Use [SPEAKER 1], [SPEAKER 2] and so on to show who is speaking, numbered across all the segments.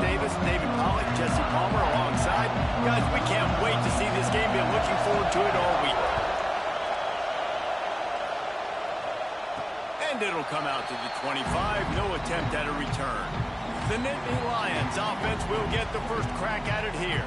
[SPEAKER 1] Davis, David Pollock, Jesse Palmer alongside. Guys, we can't wait to see this game. Been looking forward to it all week. And it'll come out to the 25. No attempt at a return. The Nittany Lions offense will get the first crack at it here.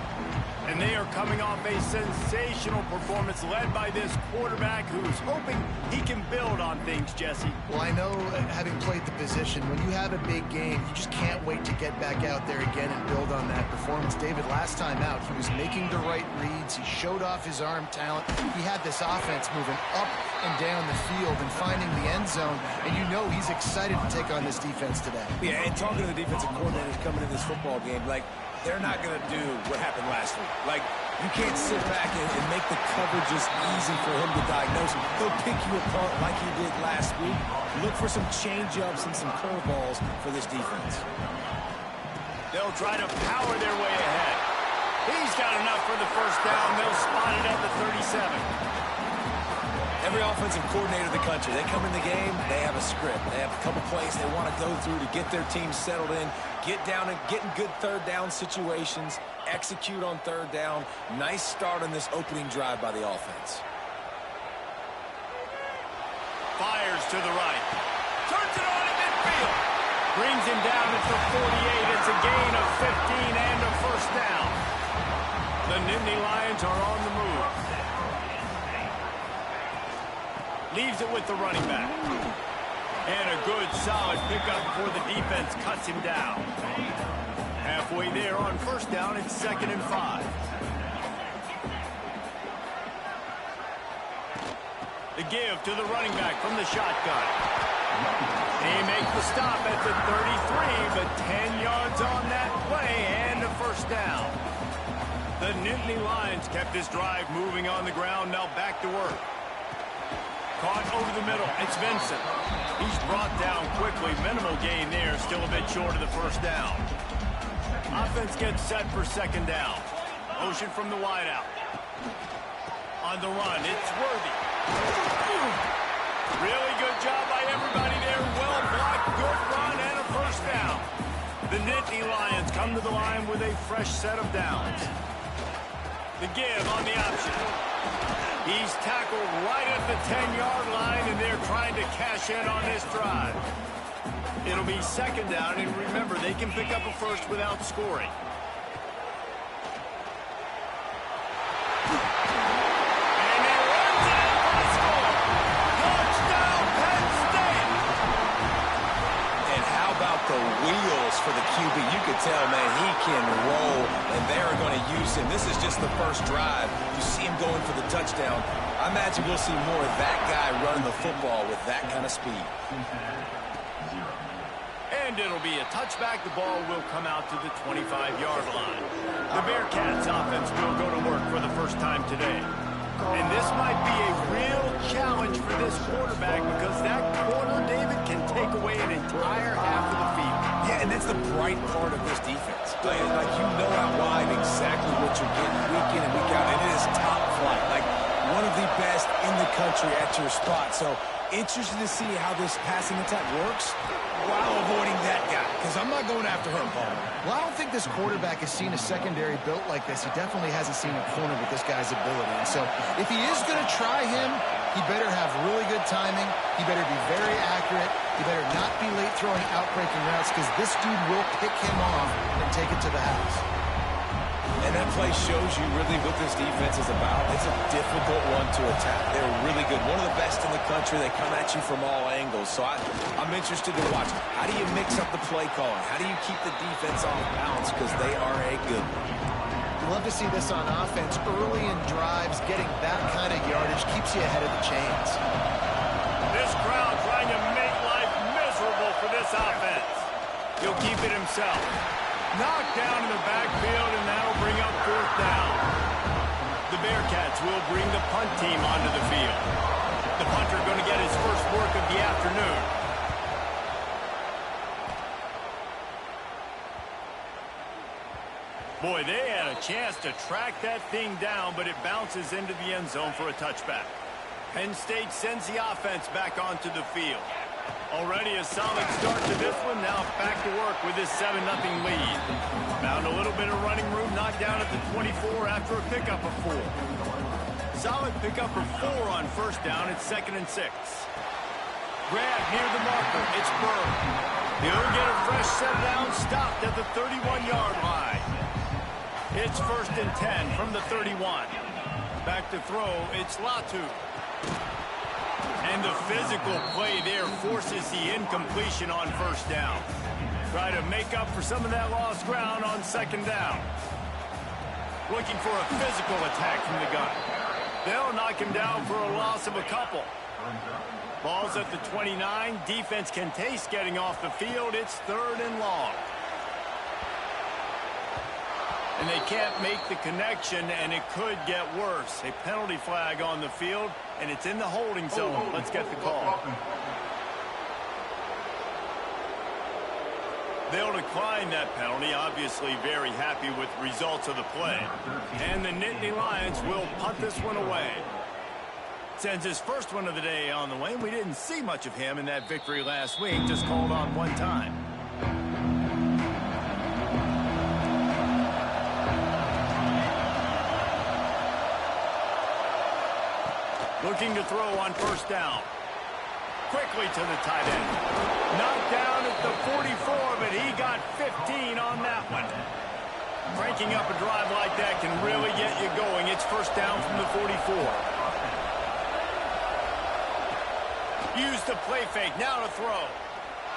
[SPEAKER 1] And they are coming off a sensational performance led by this quarterback who's hoping he can build on things, Jesse.
[SPEAKER 2] Well, I know, having played the position, when you have a big game, you just can't wait to get back out there again and build on that performance. David, last time out, he was making the right reads. He showed off his arm talent. He had this offense moving up and down the field and finding the end zone. And you know he's excited to take on this defense today.
[SPEAKER 3] Yeah, and talking to the defensive coordinators coming in this football game, like, they're not going to do what happened last week. Like, you can't sit back and make the coverages easy for him to diagnose. He'll pick you apart like he did last week. Look for some change-ups and some curveballs for this defense.
[SPEAKER 1] They'll try to power their way ahead. He's got enough for the first down. They'll spot it at the 37.
[SPEAKER 3] Every offensive coordinator in the country, they come in the game, they have a script. They have a couple plays they want to go through to get their team settled in, get down and get in good third down situations, execute on third down. Nice start on this opening drive by the offense.
[SPEAKER 1] Fires to the right. Turns it on in midfield. Brings him down at the 48. It's a gain of 15 and a first down. The Nittany Lions are on the move. Leaves it with the running back. And a good, solid pickup before the defense cuts him down. Halfway there on first down, it's 2nd and 5. The give to the running back from the shotgun. They make the stop at the 33, but 10 yards on that play and a first down. The Nittany Lions kept this drive moving on the ground, now back to work. Caught over the middle. It's Vincent. He's brought down quickly. Minimal gain there. Still a bit short of the first down. Offense gets set for 2nd down. Motion from the wideout. On the run, it's Worthy. Really good job by everybody there. Well blocked. Good run and a first down. The Nittany Lions come to the line with a fresh set of downs. The give on the option. He's tackled right at the 10-yard line, and they're trying to cash in on this drive. It'll be 2nd down, and remember, they can pick up a first without scoring. And he runs it in for the score. Touchdown, Penn State!
[SPEAKER 3] And how about the wheels for the QB? You could tell, man, he can roll, and they're going to use him. This is just the first drive. You see him going for the touchdown. I imagine we'll see more of that guy running the football with that kind of speed.
[SPEAKER 1] And it'll be a touchback. The ball will come out to the 25-yard line. The Bearcats offense will go to work for the first time today. And this might be a real challenge for this quarterback because that corner, David, can take away an entire half of the field.
[SPEAKER 3] Yeah, and that's the bright part of this defense. Like, you know out wide exactly what you're getting week in and week out, and it is top flight. Like, one of the best in the country at your spot. So, interested to see how this passing attack works while avoiding that guy, because I'm not going after him, Paul.
[SPEAKER 2] Well, I don't think this quarterback has seen a secondary built like this. He definitely hasn't seen a corner with this guy's ability. And so, if he is going to try him, he better have really good timing. He better be very accurate. He better not be late throwing out-breaking routes, because this dude will pick him off and take it to the house.
[SPEAKER 3] And that play shows you really what this defense is about. It's a difficult one to attack. They're really good. One of the best in the country. They come at you from all angles. So I'm interested to watch. How do you mix up the play calling? How do you keep the defense off balance? Because they are a good one.
[SPEAKER 2] Love to see this on offense. Early in drives, getting that kind of yardage keeps you ahead of the chains.
[SPEAKER 1] This crowd trying to make life miserable for this offense. He'll keep it himself. Knocked down in the backfield, and that'll bring up 4th down. The Bearcats will bring the punt team onto the field. The punter going to get his first work of the afternoon. Boy, they had a chance to track that thing down, but it bounces into the end zone for a touchback. Penn State sends the offense back onto the field. Already a solid start to this one. Now back to work with this 7-0 lead. Found a little bit of running room, knocked down at the 24 after a pickup of 4. Solid pickup of 4 on first down. It's 2nd and 6. Grab near the marker. It's Burr. He'll get a fresh set down, stopped at the 31-yard line. It's 1st and 10 from the 31. Back to throw. It's Latu. And the physical play there forces the incompletion on first down. Try to make up for some of that lost ground on 2nd down. Looking for a physical attack from the gun. They'll knock him down for a loss of a couple. Ball's at the 29. Defense can taste getting off the field. It's 3rd and long. And they can't make the connection, and it could get worse. A penalty flag on the field, and it's in the holding zone. Let's get the call. They'll decline that penalty, obviously very happy with the results of the play. And the Nittany Lions will punt this one away. Sends his first one of the day on the way. We didn't see much of him in that victory last week, just called on one time. Looking to throw on first down. Quickly to the tight end. Knocked down at the 44, but he got 15 on that one. Cranking up a drive like that can really get you going. It's first down from the 44. Use the play fake. Now to throw.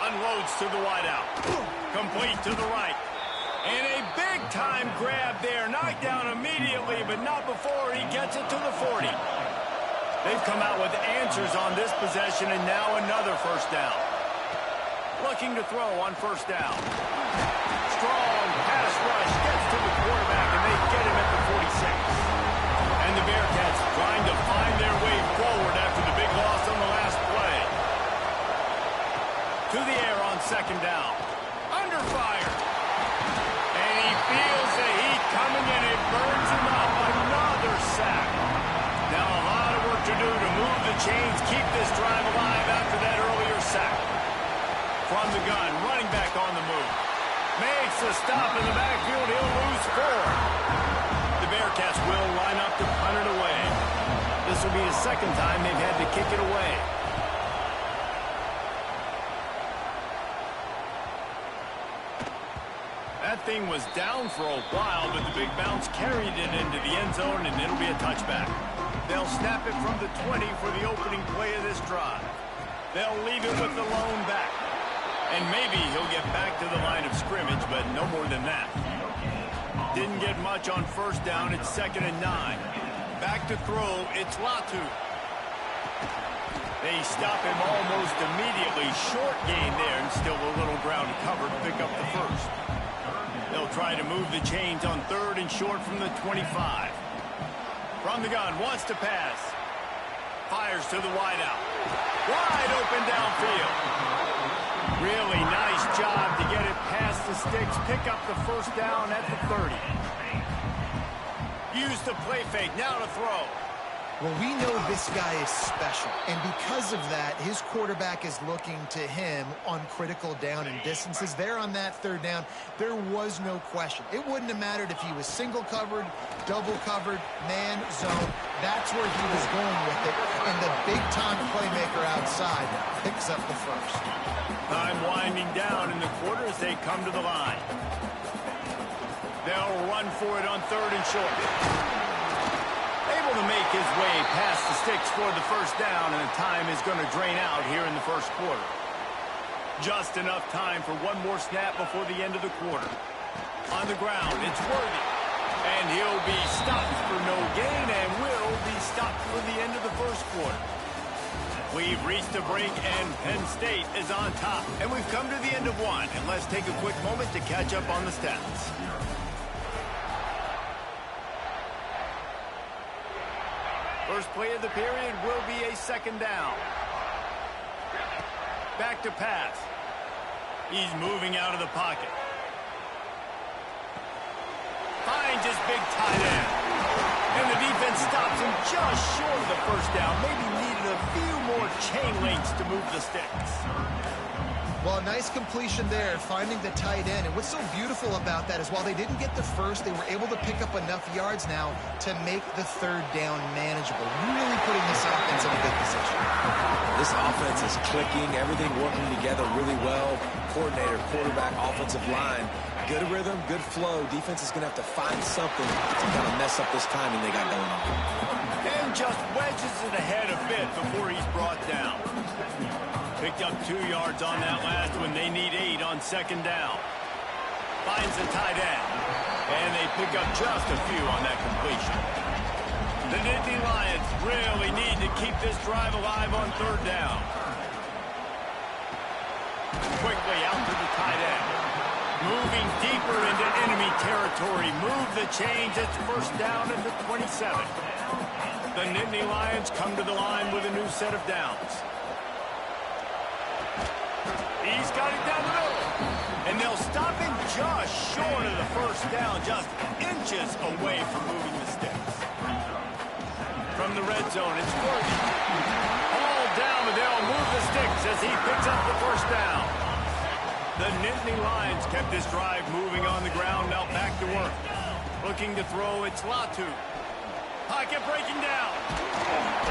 [SPEAKER 1] Unloads to the wideout. Complete to the right. And a big-time grab there. Knocked down immediately, but not before he gets it to the 40. They've come out with answers on this possession, and now another first down. Looking to throw on first down. Strong pass rush gets to the quarterback, and they get him at the 46. And the Bearcats trying to find their way forward after the big loss on the last play. To the air on 2nd down. Under fire. And he feels the heat coming, and it burns him up. Another sack. Now a lot of work to do to move the chains, keep this drive alive after that earlier sack. From the gun, running back on the move. Makes a stop in the backfield. He'll lose 4. The Bearcats will line up to punt it away. This will be the 2nd time they've had to kick it away. That thing was down for a while, but the big bounce carried it into the end zone, and it'll be a touchback. They'll snap it from the 20 for the opening play of this drive. They'll leave it with the lone back. And maybe he'll get back to the line of scrimmage, but no more than that. Didn't get much on first down. It's 2nd and 9. Back to throw. It's Latu. They stop him almost immediately. Short gain there, and still a little ground to cover to pick up the first. They'll try to move the chains on 3rd and short from the 25. From the gun, wants to pass. Fires to the wideout. Wide open downfield. Really nice job to get it past the sticks. Pick up the first down at the 30. Use the play fake. Now to throw.
[SPEAKER 2] Well, we know this guy is special, and because of that, his quarterback is looking to him on critical down and distances. There on that 3rd down, there was no question. It wouldn't have mattered if he was single covered, double covered, man, zone. That's where he was going with it, and the big-time playmaker outside picks up the first.
[SPEAKER 1] Time winding down in the quarter as they come to the line. They'll run for it on 3rd and short. Able to make his way past the sticks for the first down, and the time is going to drain out here in the first quarter. Just enough time for one more snap before the end of the quarter. On the ground, it's Worthy. And he'll be stopped for no gain and will be stopped for the end of the first quarter. We've reached a break, and Penn State is on top. And we've come to the end of one. And let's take a quick moment to catch up on the stats. First play of the period will be a 2nd down. Back to pass. He's moving out of the pocket. Finds his big tight end. And the defense stops him just short of the first down. Maybe needed a few more chain links to move the sticks.
[SPEAKER 2] Well, nice completion there, finding the tight end. And what's so beautiful about that is while they didn't get the first, they were able to pick up enough yards now to make the third down manageable. Really putting this offense in a good position.
[SPEAKER 3] This offense is clicking, everything working together really well. Coordinator, quarterback, offensive line. Good rhythm, good flow. Defense is going to have to find something to kind of mess up this timing they got going on.
[SPEAKER 1] And just wedges it ahead a bit before he's brought down. Picked up 2 yards on that last one. They need 8 on second down. Finds the tight end. And they pick up just a few on that completion. The Nittany Lions really need to keep this drive alive on third down. Quickly out to the tight end. Moving deeper into enemy territory. Move the chains. It's first down at the 27. The Nittany Lions come to the line with a new set of downs. He's got it down the middle. And they'll stop him just short of the first down, just inches away from moving the sticks. From the red zone, it's Worthy. All down, but they'll move the sticks as he picks up the first down. The Nittany Lions kept this drive moving on the ground, now back to work. Looking to throw, it's Latu. Pocket breaking down.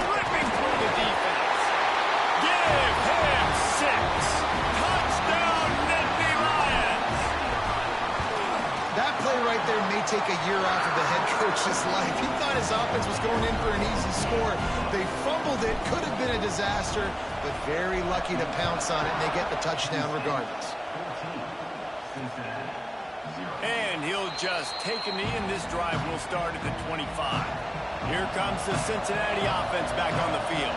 [SPEAKER 1] Ripping through the defense. Give him 6. Touchdown, Nittany Lions.
[SPEAKER 2] That play right there may take a year off of the head coach's life. He thought his offense was going in for an easy score. They fumbled it, could have been a disaster, but very lucky to pounce on it, and they get the touchdown regardless.
[SPEAKER 1] And he'll just take a knee, and this drive will start at the 25. Here comes the Cincinnati offense back on the field.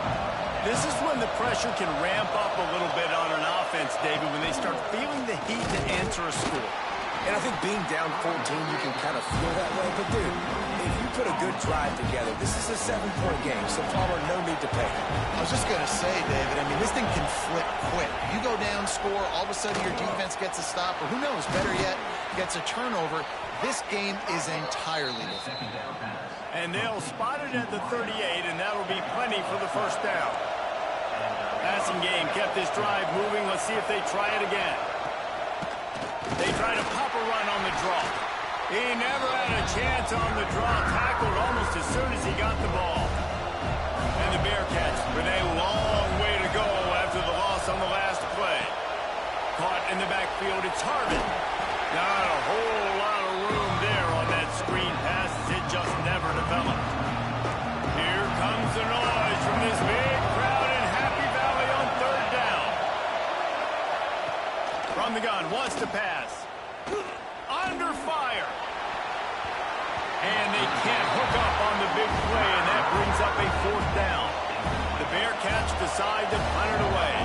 [SPEAKER 1] This is when the pressure can ramp up a little bit on an offense, David, when they start feeling the heat to answer a score.
[SPEAKER 3] And I think being down 14, you can kind of feel that way. But, dude, if you put a good drive together, this is a 7-point game, so Palmer, no need to pay.
[SPEAKER 2] I was just going to say, David, I mean, this thing can flip quick. You go down, score, all of a sudden your defense gets a stop, or who knows, better yet, gets a turnover. This game is entirely different.
[SPEAKER 1] And they'll spot it at the 38, and that'll be plenty for the first down. Passing game kept this drive moving. Let's see if they try it again. They try to pop a run on the draw. He never had a chance on the draw. Tackled almost as soon as he got the ball. And the Bearcats with a long way to go after the loss on the last play. Caught in the backfield, it's Harvin. Not a whole lot of room there on that screen pass as it just never developed. Here comes the noise from this big crowd in Happy Valley on third down. From the gun, wants to pass. Under fire. And they can't hook up on the big play, and that brings up a fourth down. The Bearcats decide to punt it away.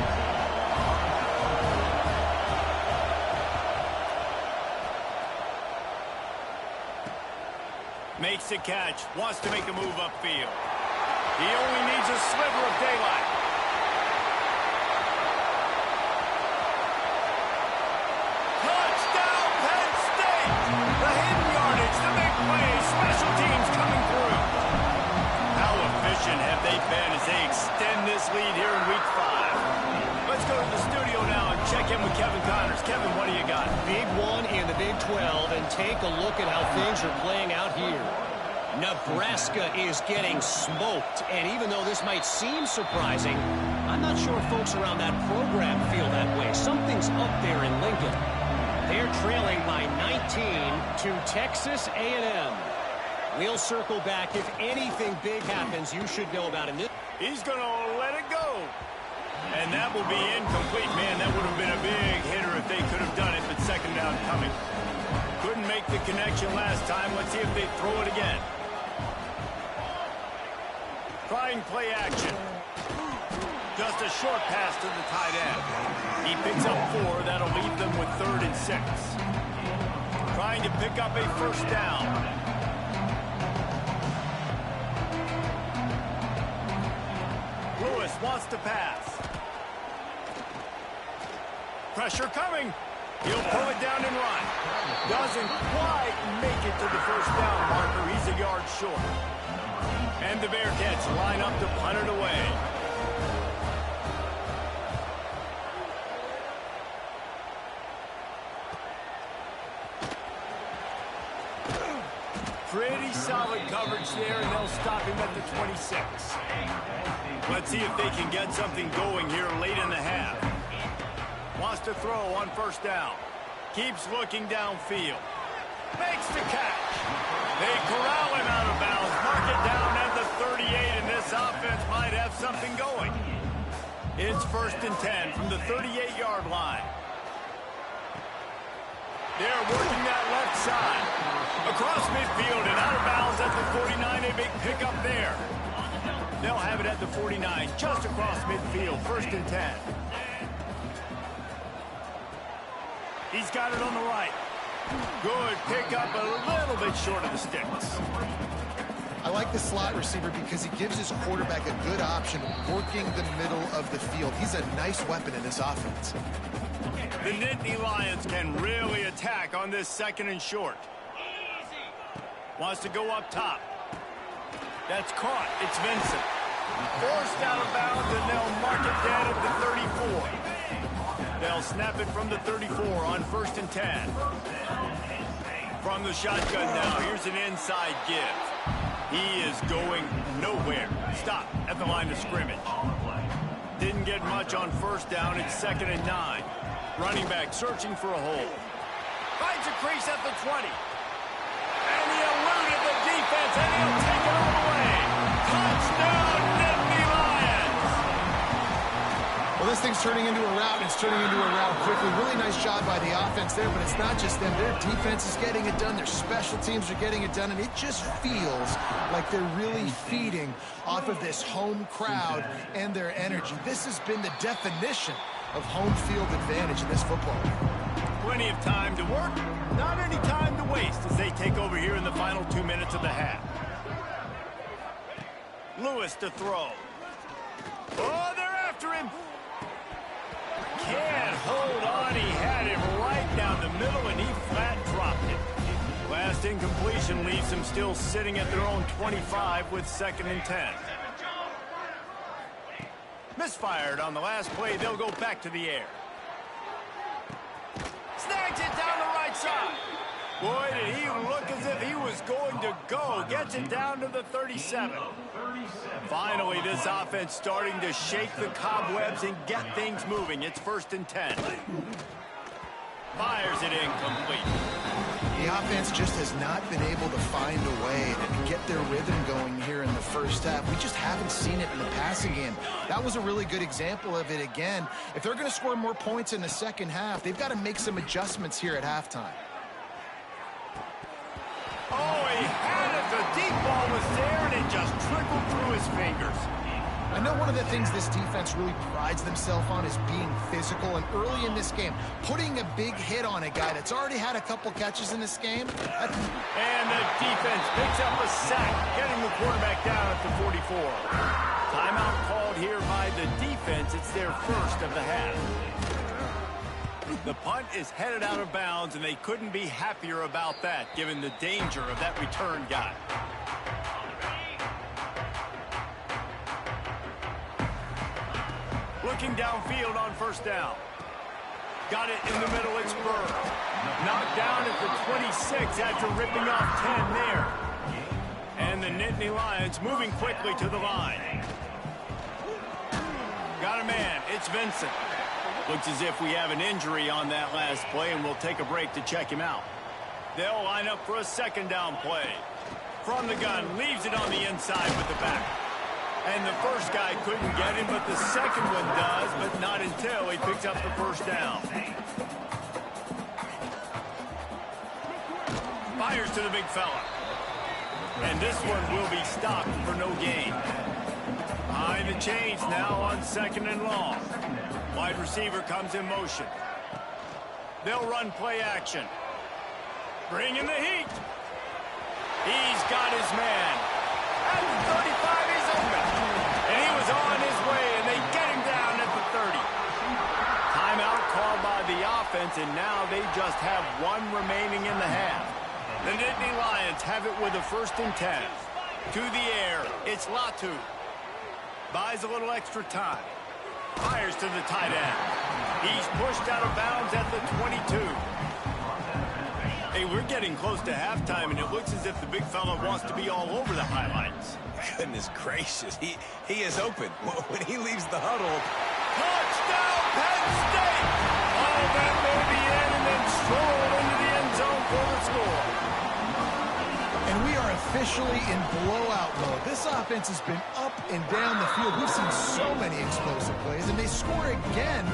[SPEAKER 1] Makes the catch, wants to make a move upfield. He only needs a sliver of daylight. Touchdown, Penn State! The hidden yardage, the big play, special teams coming through. How efficient have they been as they extend this lead here in Week 5? Let's go to the studio now and check in with Kevin Connors. Kevin, what do you got?
[SPEAKER 4] Big one in the Big 12, and take a look at how things are playing out here. Nebraska is getting smoked, and even though this might seem surprising, I'm not sure folks around that program feel that way. Something's up there in Lincoln. They're trailing by 19 to Texas A&M. We'll circle back. If anything big happens, you should know about it.
[SPEAKER 1] He's going to let it go. And that will be incomplete. Man, that would have been a big hitter if they could have done it, but second down coming. Couldn't make the connection last time. Let's see if they throw it again. Trying play action. Just a short pass to the tight end. He picks up 4. That'll leave them with 3rd and 6. Trying to pick up a first down. Lewis wants to pass. Pressure coming. He'll pull it down and run. Doesn't quite make it to the first down marker. He's a yard short. And the Bearcats line up to punt it away. Pretty solid coverage there, and they'll stop him at the 26. Let's see if they can get something going here late in the half. Wants to throw on first down. Keeps looking downfield. Makes the catch. They corral him out of bounds. Mark it down at the 38, and this offense might have something going. It's 1st and 10 from the 38-yard line. They're working that left side. Across midfield and out of bounds at the 49. A big pickup there. They'll have it at the 49, just across midfield. 1st and 10. He's got it on the right. Good pickup, a little bit short of the sticks.
[SPEAKER 2] I like the slot receiver because he gives his quarterback a good option working the middle of the field. He's a nice weapon in this offense.
[SPEAKER 1] The Nittany Lions can really attack on this 2nd and short. Wants to go up top. That's caught. It's Vincent. Forced out of bounds, and they'll mark it down at the 34. They'll snap it from the 34 on 1st and 10. From the shotgun now, here's an inside give. He is going nowhere. Stop at the line of scrimmage. Didn't get much on first down. It's 2nd and 9. Running back searching for a hole. Finds a crease at the 20. And he eluded the defense, and he'll take it all the way. Touchdown, Nittany Lions!
[SPEAKER 2] Well, this thing's turning into a rout, and it's turning into a rout quickly. Really nice job by the offense there, but it's not just them. Their defense is getting it done. Their special teams are getting it done, and it just feels like they're really feeding off of this home crowd and their energy. This has been the definition of home field advantage in this football game.
[SPEAKER 1] Plenty of time to work, not any time to waste as they take over here in the final 2 minutes of the half. Lewis to throw. Oh, they're after him. Can't hold on. He had him right down the middle, and he flat dropped it. Last incompletion leaves them still sitting at their own 25 with 2nd and 10. Misfired on the last play. They'll go back to the air. Snags it down the right side. Boy, did he look as if he was going to go. Gets it down to the 37. Finally, this offense starting to shake the cobwebs and get things moving. It's 1st and 10. Fires it incomplete.
[SPEAKER 2] The offense just has not been able to find a way to get their rhythm going here in the first half. We just haven't seen it in the passing game. That was a really good example of it again. If they're going to score more points in the second half, they've got to make some adjustments here at halftime.
[SPEAKER 1] Oh, he had it. The deep ball was there, and it just trickled through his fingers.
[SPEAKER 2] I know one of the things this defense really prides themselves on is being physical, and early in this game, putting a big hit on a guy that's already had a couple catches in this game.
[SPEAKER 1] And the defense picks up a sack, getting the quarterback down at the 44. Timeout called here by the defense. It's their first of the half. The punt is headed out of bounds, and they couldn't be happier about that, given the danger of that return guy. Looking downfield on first down. Got it in the middle, it's Bird. Knocked down at the 26 after ripping off 10 there. And the Nittany Lions moving quickly to the line. Got a man, it's Vincent. Looks as if we have an injury on that last play, and we'll take a break to check him out. They'll line up for a 2nd down play. From the gun, leaves it on the inside with the back. And the first guy couldn't get him, but the second one does, but not until he picks up the first down. Fires to the big fella. And this one will be stopped for no gain. Behind the chains now on 2nd and long. Wide receiver comes in motion. They'll run play action. Bring in the heat. He's got his man. At the 35, he's open. And he was on his way, and they get him down at the 30. Timeout called by the offense. offense, and now they just have one remaining in the half. The Nittany Lions have it with a 1st and 10. To the air, it's Latu. Buys a little extra time. Fires to the tight end. He's pushed out of bounds at the 22. Hey, we're getting close to halftime, and it looks as if the big fella wants to be all over the highlights.
[SPEAKER 3] Goodness gracious, he is open. When he leaves the huddle.
[SPEAKER 1] Touchdown, Penn State! Oh, that may be in, and then stroll into the end zone for the score.
[SPEAKER 2] And we are officially in blowout mode. This offense has been up and down the field. We've seen so many explosive plays, and they score again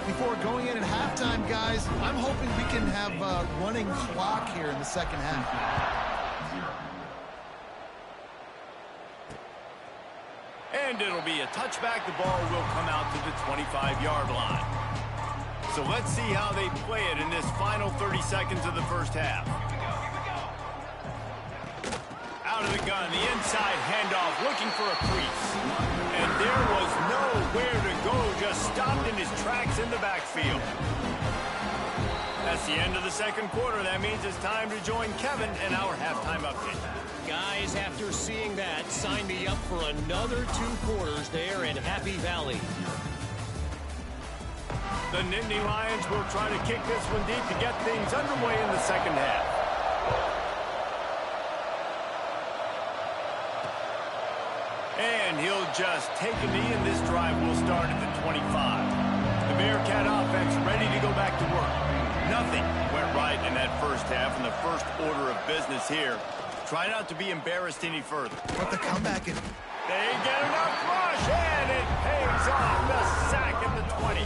[SPEAKER 2] before going in at halftime, guys. I'm hoping we can have a running clock here in the second half.
[SPEAKER 1] And it'll be a touchback. The ball will come out to the 25-yard line. So let's see how they play it in this final 30 seconds of the first half. Out of the gun, the inside handoff, looking for a crease. And there was nowhere to go, just stopped in his tracks in the backfield. That's the end of the second quarter. That means it's time to join Kevin in our halftime update.
[SPEAKER 4] Guys, after seeing that, sign me up for another 2 quarters there in Happy Valley.
[SPEAKER 1] The Nittany Lions will try to kick this one deep to get things underway in the second half. And he'll just take a knee, and this drive will start at the 25. The Bearcat offense ready to go back to work. Nothing went right in that first half, and the first order of business here. Try not to be embarrassed any further.
[SPEAKER 2] But the comeback is...
[SPEAKER 1] They get enough rush, and it pays off. The sack at the 20.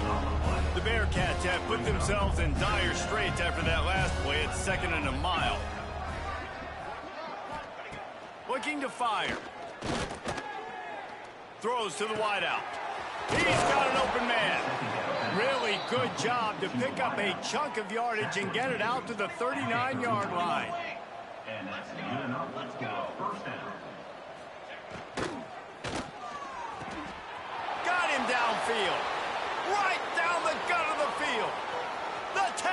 [SPEAKER 1] The Bearcats have put themselves in dire straits after that last play. It's 2nd and a mile. Looking to fire. Throws to the wideout. He's got an open man. Really good job to pick up a chunk of yardage and get it out to the 39-yard line.
[SPEAKER 5] And that's good enough. Let's go. 1st down.
[SPEAKER 1] Got him downfield. Right down the gut of the field. The 10.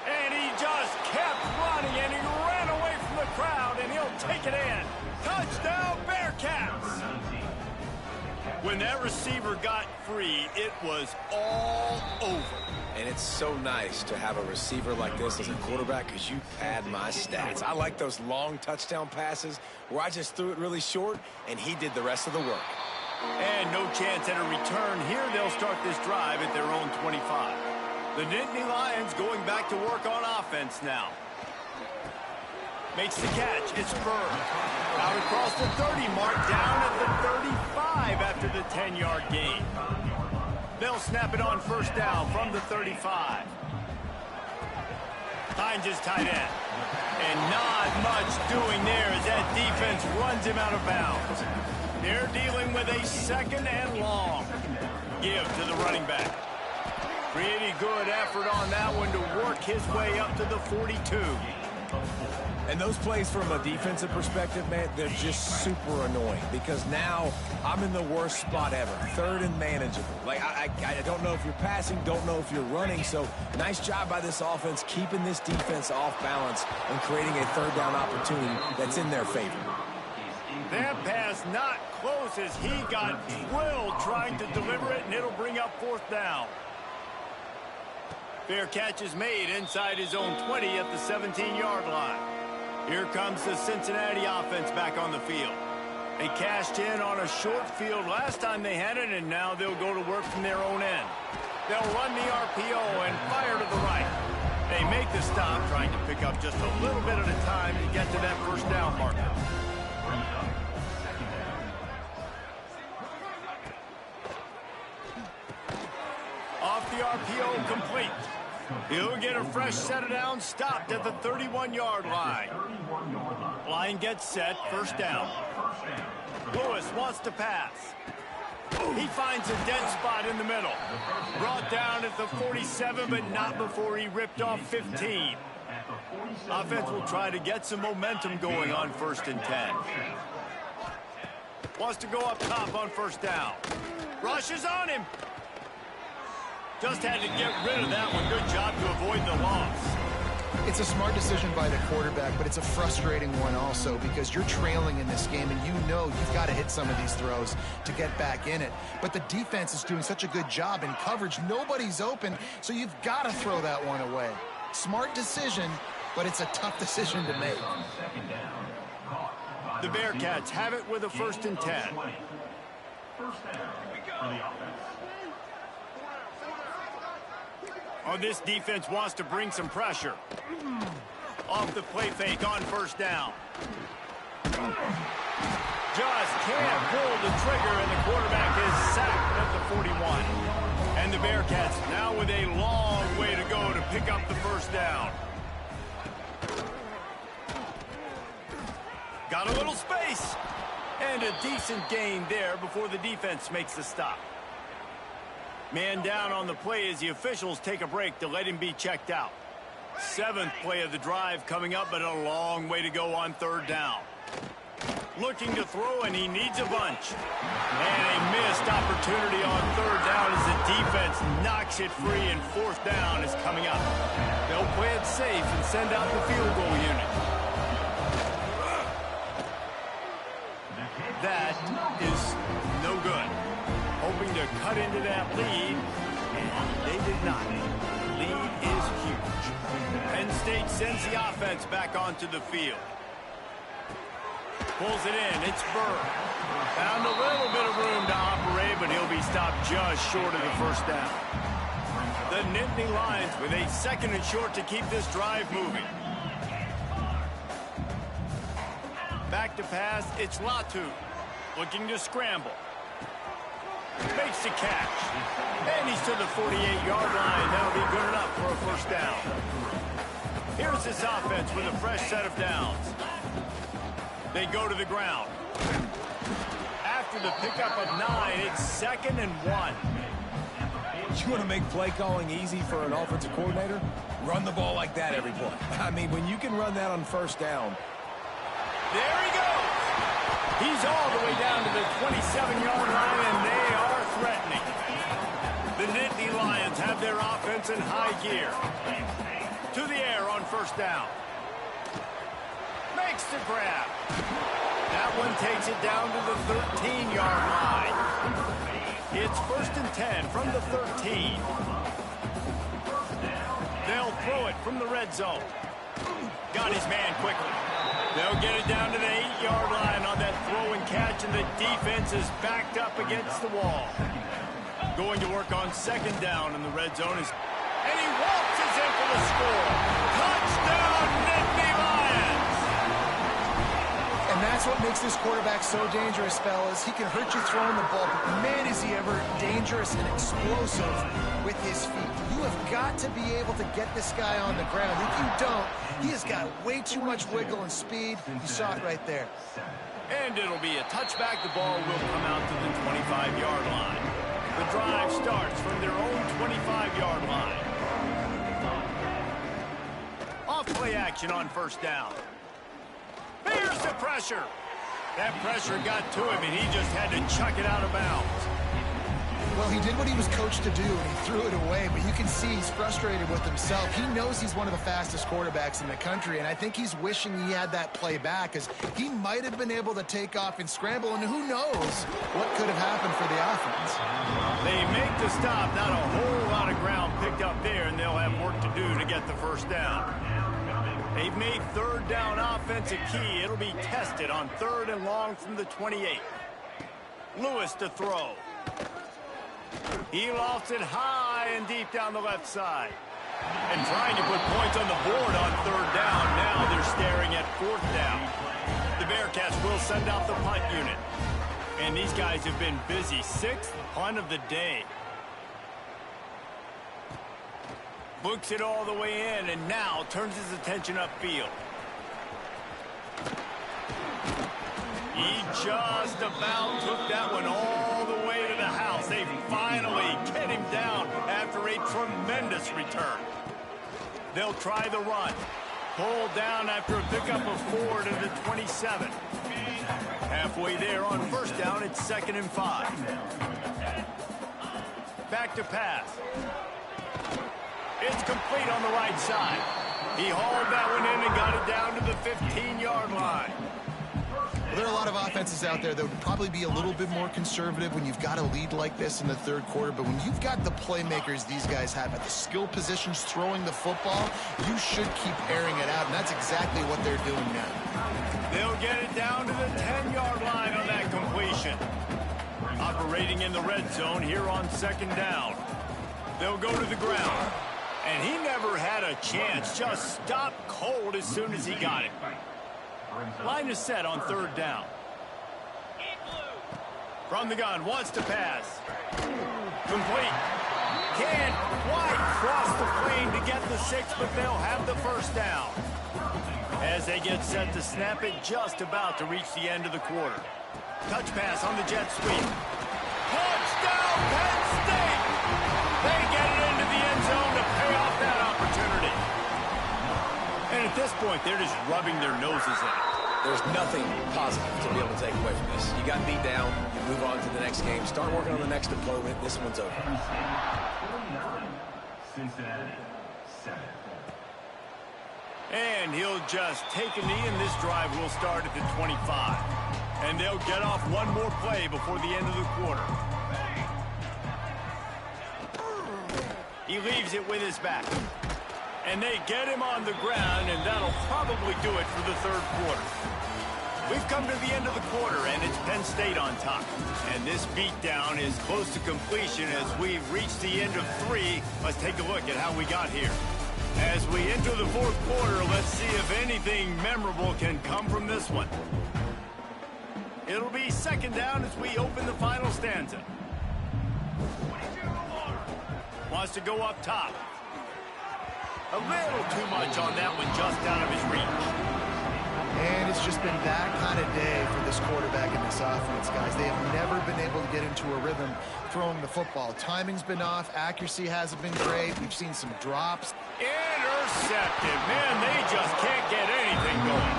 [SPEAKER 1] And he just kept running, and he ran away from the crowd, and he'll take it in. Touchdown, Bearcats. When that receiver got free, it was all over.
[SPEAKER 3] And it's so nice to have a receiver like this as a quarterback because you pad my stats. I like those long touchdown passes where I just threw it really short, and he did the rest of the work.
[SPEAKER 1] And no chance at a return. Here they'll start this drive at their own 25. The Nittany Lions going back to work on offense now. Makes the catch. It's Bird. Out across the 30 mark, down at the 35 after the 10-yard gain. They'll snap it on 1st down from the 35. Finds his tight end. And not much doing there as that defense runs him out of bounds. They're dealing with a 2nd and long. Give to the running back. Pretty good effort on that one to work his way up to the 42.
[SPEAKER 3] And those plays from a defensive perspective, man, they're just super annoying because now I'm in the worst spot ever. 3rd and manageable. Like, I don't know if you're passing, don't know if you're running. So nice job by this offense keeping this defense off balance and creating a 3rd down opportunity that's in their favor.
[SPEAKER 1] That pass not close as he got drilled trying to deliver it, and it'll bring up 4th down. Fair catch is made inside his own 20 at the 17-yard line. Here comes the Cincinnati offense back on the field. They cashed in on a short field last time they had it, and now they'll go to work from their own end. They'll run the RPO and fire to the right. They make the stop, trying to pick up just a little bit at a time to get to that 1st down marker. Off the RPO, complete. He'll get a fresh set of downs, stopped at the 31-yard line. Line gets set, 1st down. Lewis wants to pass. He finds a dead spot in the middle. Brought down at the 47, but not before he ripped off 15. Offense will try to get some momentum going on 1st and 10. Wants to go up top on 1st down. Rushes on him. Just had to get rid of that one. Good job
[SPEAKER 2] It's a smart decision by the quarterback, but it's a frustrating one also because you're trailing in this game and you know you've got to hit some of these throws to get back in it. But the defense is doing such a good job in coverage. Nobody's open, so you've got to throw that one away. Smart decision, but it's a tough decision to make.
[SPEAKER 1] The Bearcats have it with a 1st and 10.
[SPEAKER 5] First down for the offense.
[SPEAKER 1] Oh, this defense wants to bring some pressure. Off the play fake on 1st down. Just can't pull the trigger, and the quarterback is sacked at the 41. And the Bearcats now with a long way to go to pick up the 1st down. Got a little space. And a decent gain there before the defense makes the stop. Man down on the play as the officials take a break to let him be checked out. 7th play of the drive coming up, but a long way to go on 3rd down. Looking to throw, and he needs a bunch. And a missed opportunity on 3rd down as the defense knocks it free, and 4th down is coming up. They'll play it safe and send out the field goal unit. That is no good. Hoping to cut into that lead, and they did not. Lead is huge. Penn State sends the offense back onto the field. Pulls it in. It's Burr. Found a little bit of room to operate, but he'll be stopped just short of the 1st down. The Nittany Lions with a 2nd and short to keep this drive moving. Back to pass. It's Latu. Looking to scramble. Makes the catch. And he's to the 48-yard line. That'll be good enough for a 1st down. Here's this offense with a fresh set of downs. They go to the ground. After the pickup of 9, it's 2nd and 1.
[SPEAKER 3] You want to make play calling easy for an offensive coordinator? Run the ball like that every play. I mean, when you can run that on 1st down.
[SPEAKER 1] There he goes. He's all the way down to the 27-yard line, and they are threatening. The Nittany Lions have their offense in high gear. To the air on 1st down. Makes the grab. That one takes it down to the 13-yard line. It's 1st and 10 from the 13. They'll throw it from the red zone. Got his man quickly. They'll get it down to the 8-yard line on that throw and catch, and the defense is backed up against the wall. Going to work on 2nd down in the red zone. And he waltzes in for the score. Touchdown, Nittany Lions!
[SPEAKER 2] And that's what makes this quarterback so dangerous, fellas. He can hurt you throwing the ball, but man, is he ever dangerous and explosive with his feet. You have got to be able to get this guy on the ground. If you don't, he has got way too much wiggle and speed. You saw it right there.
[SPEAKER 1] And it'll be a touchback. The ball will come out to the 25-yard line. The drive starts from their own 25-yard line. Off play action on 1st down. Here's the pressure. That pressure got to him, and he just had to chuck it out of bounds.
[SPEAKER 2] Well, he did what he was coached to do, and he threw it away, but you can see he's frustrated with himself. He knows he's one of the fastest quarterbacks in the country, and I think he's wishing he had that play back, because he might have been able to take off and scramble, and who knows what could have happened for the offense.
[SPEAKER 1] They make the stop. Not a whole lot of ground picked up there, and they'll have work to do to get the 1st down. They've made 3rd down offense a key. It'll be tested on 3rd and long from the 28. Lewis to throw. He lofts it high and deep down the left side. And trying to put points on the board on 3rd down. Now they're staring at 4th down. The Bearcats will send out the punt unit. And these guys have been busy. 6th punt of the day. Books it all the way in, and now turns his attention upfield. He just about took that one all the way to the house. They finally get him down after a tremendous return. They'll try the run. Pulled down after a pickup of 4 to the 27. Halfway there on 1st down, it's 2nd and 5. Back to pass. It's complete on the right side. He hauled that one in and got it down to the 15-yard line.
[SPEAKER 2] Well, there are a lot of offenses out there that would probably be a little bit more conservative when you've got a lead like this in the third quarter. But when you've got the playmakers these guys have at the skill positions throwing the football, you should keep airing it out. And that's exactly what they're doing now.
[SPEAKER 1] They'll get it down to the 10-yard line on that completion. Operating in the red zone here on second down. They'll go to the ground. And he never had a chance. Just stopped cold as soon as he got it. Line is set on third down. From the gun, wants to pass. Complete. Can't quite cross the plane to get the 6, but they'll have the first down. As they get set to snap it, just about to reach the end of the quarter. Touch pass on the jet sweep. Touchdown, Penn State! They get it into the end zone to pay off that opportunity. And at this point, they're just rubbing their noses in it.
[SPEAKER 3] There's nothing positive to be able to take away from this. You got beat down, you move on to the next game, start working on the next deployment. This one's over.
[SPEAKER 5] Cincinnati, 7.
[SPEAKER 1] And he'll just take a knee, and this drive will start at the 25. And they'll get off one more play before the end of the quarter. He leaves it with his back. And they get him on the ground, and that'll probably do it for the third quarter. We've come to the end of the quarter, and it's Penn State on top. And this beatdown is close to completion as we've reached the end of 3. Let's take a look at how we got here. As we enter the fourth quarter, let's see if anything memorable can come from this one. It'll be second down as we open the final stanza. Wants to go up top. A little too much on that one, just out of his reach.
[SPEAKER 2] And it's just been that kind of day for this quarterback and this offense, guys. They have never been able to get into a rhythm throwing the football. Timing's been off. Accuracy hasn't been great. We've seen some drops.
[SPEAKER 1] Intercepted. Man, they just can't get anything going.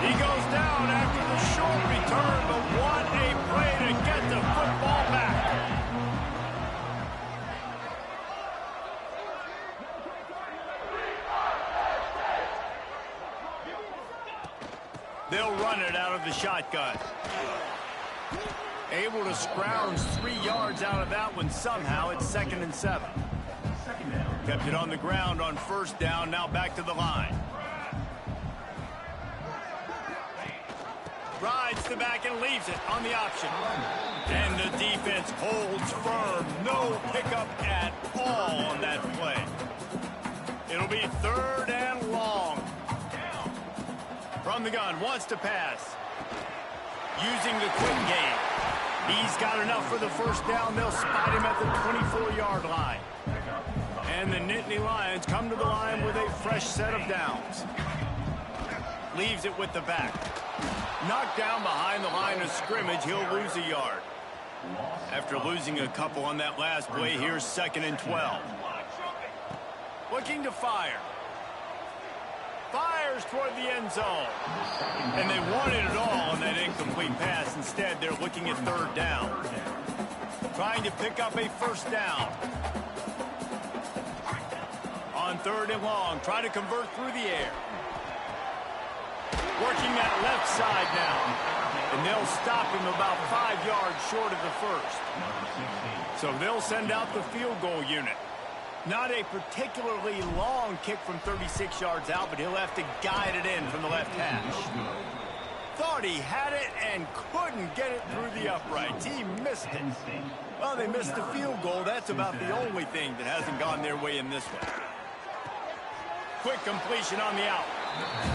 [SPEAKER 1] He goes down after the short return, but what a play to get the football back. They'll run it out of the shotgun. Able to scrounge 3 yards out of that one somehow. It's 2nd and 7. Kept it on the ground on first down. Now back to the line. Rides the back and leaves it on the option. And the defense holds firm. No pickup at all on that play. It'll be 3rd and long. From the gun, wants to pass. Using the quick game. He's got enough for the first down. They'll spot him at the 24-yard line. And the Nittany Lions come to the line with a fresh set of downs. Leaves it with the back. Knocked down behind the line of scrimmage. He'll lose a yard. After losing a couple on that last play, here's 2nd and 12. Looking to fire. Fires toward the end zone. And they wanted it all on that incomplete pass. Instead, they're looking at 3rd down. Trying to pick up a first down. On 3rd and long, try to convert through the air. Working that left side now. And they'll stop him about 5 yards short of the first. So they'll send out the field goal unit. Not a particularly long kick from 36 yards out, but he'll have to guide it in from the left hash. Thought he had it and couldn't get it through the uprights. He missed it. Well, they missed the field goal. That's about the only thing that hasn't gone their way in this one. Quick completion on the out.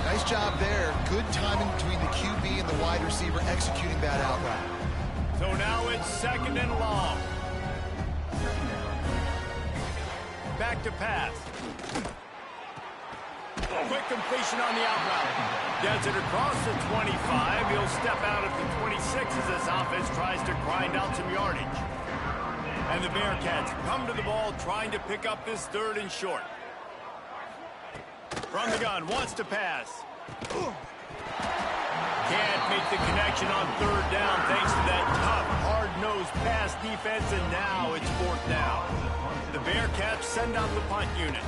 [SPEAKER 2] Nice job there. Good timing between the QB and the wide receiver executing that out route.
[SPEAKER 1] So now it's 2nd and long. Back to pass. Quick completion on the out route. Gets it across the 25. He'll step out at the 26 as this offense tries to grind out some yardage. And the Bearcats come to the ball trying to pick up this 3rd and short. From the gun, wants to pass. Can't make the connection on 3rd down thanks to that tough, hard-nosed pass defense, and now it's 4th down. The Bearcats send out the punt unit.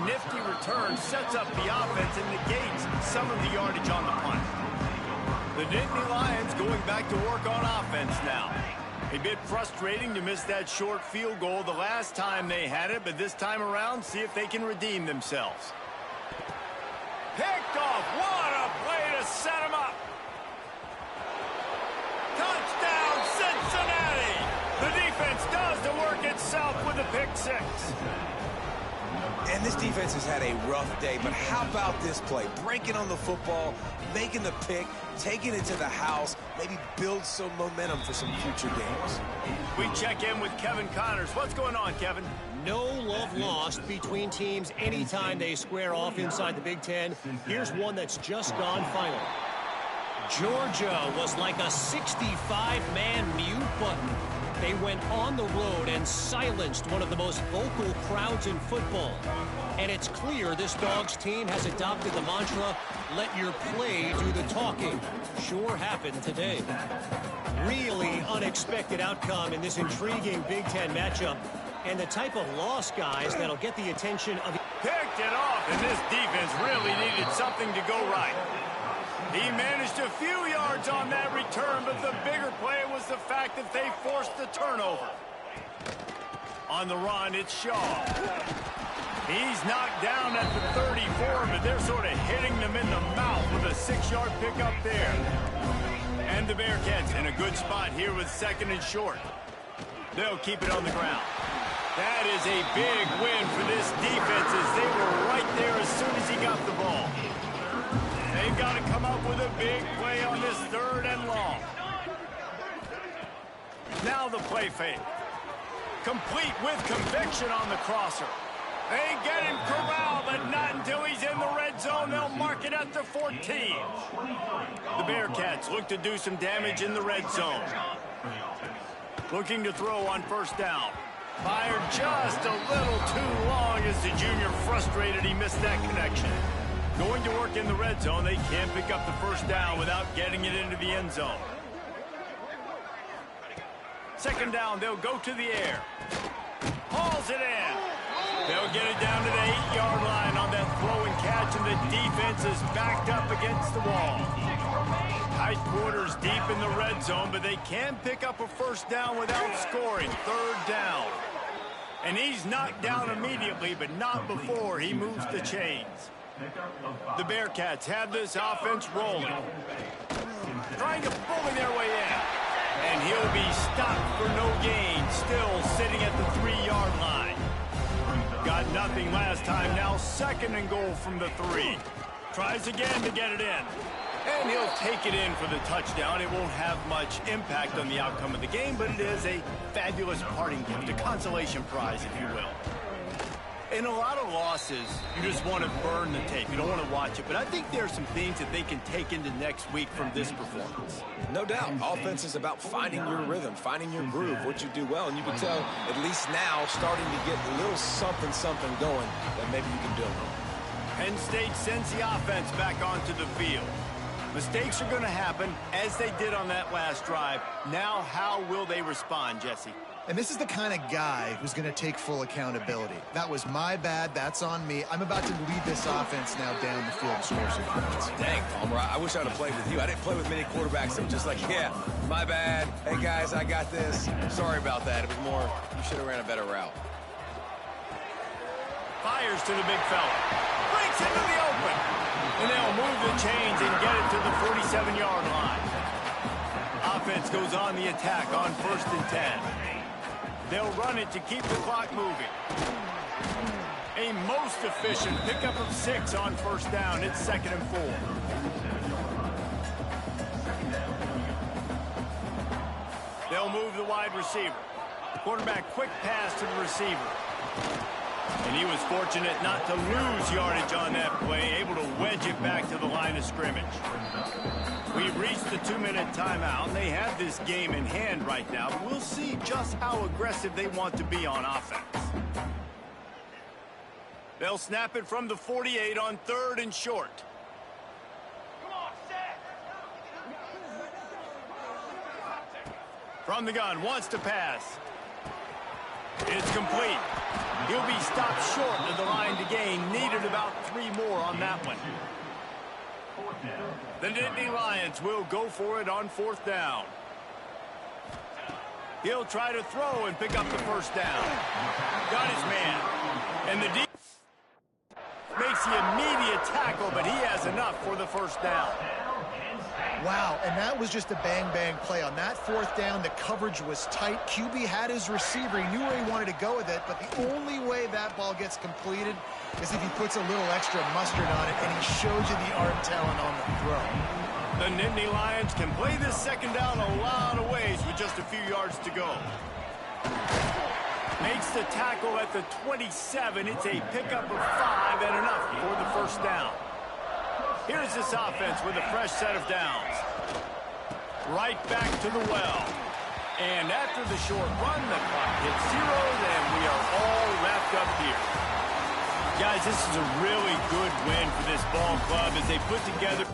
[SPEAKER 1] nifty return sets up the offense and negates some of the yardage on the punt. The Nittany Lions going back to work on offense now. A bit frustrating to miss that short field goal the last time they had it, but this time around, see if they can redeem themselves. Picked off. What a play to set him up. Touchdown, Cincinnati. The defense does the work itself with a pick six.
[SPEAKER 3] And this defense has had a rough day, but how about this play? Breaking on the football, making the pick, taking it to the house, maybe build some momentum for some future games.
[SPEAKER 1] We check in with Kevin Connors. What's going on, Kevin?
[SPEAKER 4] No love lost between teams anytime they square off inside the Big Ten. Here's one that's just gone final. Georgia was like a 65-man mute button. They went on the road and silenced one of the most vocal crowds in football. And it's clear this Dogs team has adopted the mantra, let your play do the talking. Sure happened today. Really unexpected outcome in this intriguing Big Ten matchup. And the type of loss, guys, that'll get the attention of...
[SPEAKER 1] Picked it off, and this defense really needed something to go right. He managed a few yards on that return, but the bigger play was the fact that they forced the turnover. On the run, it's Shaw. He's knocked down at the 34, but they're sort of hitting them in the mouth with a 6-yard pickup there. And the Bearcats in a good spot here with second and short. They'll keep it on the ground. That is a big win for this defense as they were right there as soon as he got the ball. They've got to come up with a big play on this third and long. Now the play fake. Complete with conviction on the crosser. They get him corralled, but not until he's in the red zone. They'll mark it at the 14. The Bearcats look to do some damage in the red zone. Looking to throw on first down. Fired just a little too long as the junior frustrated he missed that connection. Going to work in the red zone, they can't pick up the first down without getting it into the end zone. Second down, they'll go to the air. Hauls it in. They'll get it down to the 8-yard line on that throw and catch, and the defense is backed up against the wall. Tight quarters deep in the red zone, but they can pick up a first down without scoring. Third down. And he's knocked down immediately, but not before he moves the chains. The Bearcats have this offense rolling. Trying to bully their way in. And he'll be stopped for no gain, still sitting at the 3-yard line. Got nothing last time, now second and goal from the 3. Tries again to get it in. And he'll take it in for the touchdown. It won't have much impact on the outcome of the game, but it is a fabulous parting gift, a consolation prize, if you will. In a lot of losses, you just want to burn the tape. You don't want to watch it. But I think there are some things that they can take into next week from this performance.
[SPEAKER 3] No doubt. Offense is about finding your rhythm, finding your groove, what you do well. And you can tell, at least now, starting to get a little something going that maybe you can build on.
[SPEAKER 1] Penn State sends the offense back onto the field. Mistakes are going to happen, as they did on that last drive. Now, how will they respond, Jesse?
[SPEAKER 2] And this is the kind of guy who's going to take full accountability. That was my bad. That's on me. I'm about to lead this offense now down the field and score some points.
[SPEAKER 3] Dang, Palmer, I wish I'd have played with you. I didn't play with many quarterbacks that were just like, yeah, my bad. Hey, guys, I got this. Sorry about that. It was more, you should have ran a better route.
[SPEAKER 1] Fires to the big fella. Breaks into the open. And they'll move the chains and get it to the 47-yard line. Offense goes on the attack on 1st and 10. They'll run it to keep the clock moving. A most efficient pickup of 6 on first down. It's 2nd and 4. They'll move the wide receiver. Quarterback quick pass to the receiver. And he was fortunate not to lose yardage on that play, able to wedge it back to the line of scrimmage. We've reached the 2-minute timeout, and they have this game in hand right now. But we'll see just how aggressive they want to be on offense. They'll snap it from the 48 on 3rd and short. From the gun, wants to pass. It's complete. He'll be stopped short of the line to gain. Needed about 3 more on that one. The Nittany Lions will go for it on 4th down. He'll try to throw and pick up the first down. Got his man. And the defense makes the immediate tackle, but he has enough for the first down.
[SPEAKER 2] Wow, and that was just a bang-bang play. On that 4th down, the coverage was tight. QB had his receiver. He knew where he wanted to go with it, but the only way that ball gets completed is if he puts a little extra mustard on it, and he shows you the arm talent on the throw.
[SPEAKER 1] The Nittany Lions can play this 2nd down a lot of ways with just a few yards to go. Makes the tackle at the 27. It's a pickup of 5 and enough for the first down. Here's this offense with a fresh set of downs. Right back to the well. And after the short run, the clock hits 0, and we are all wrapped up here. Guys, this is a really good win for this ball club as they put together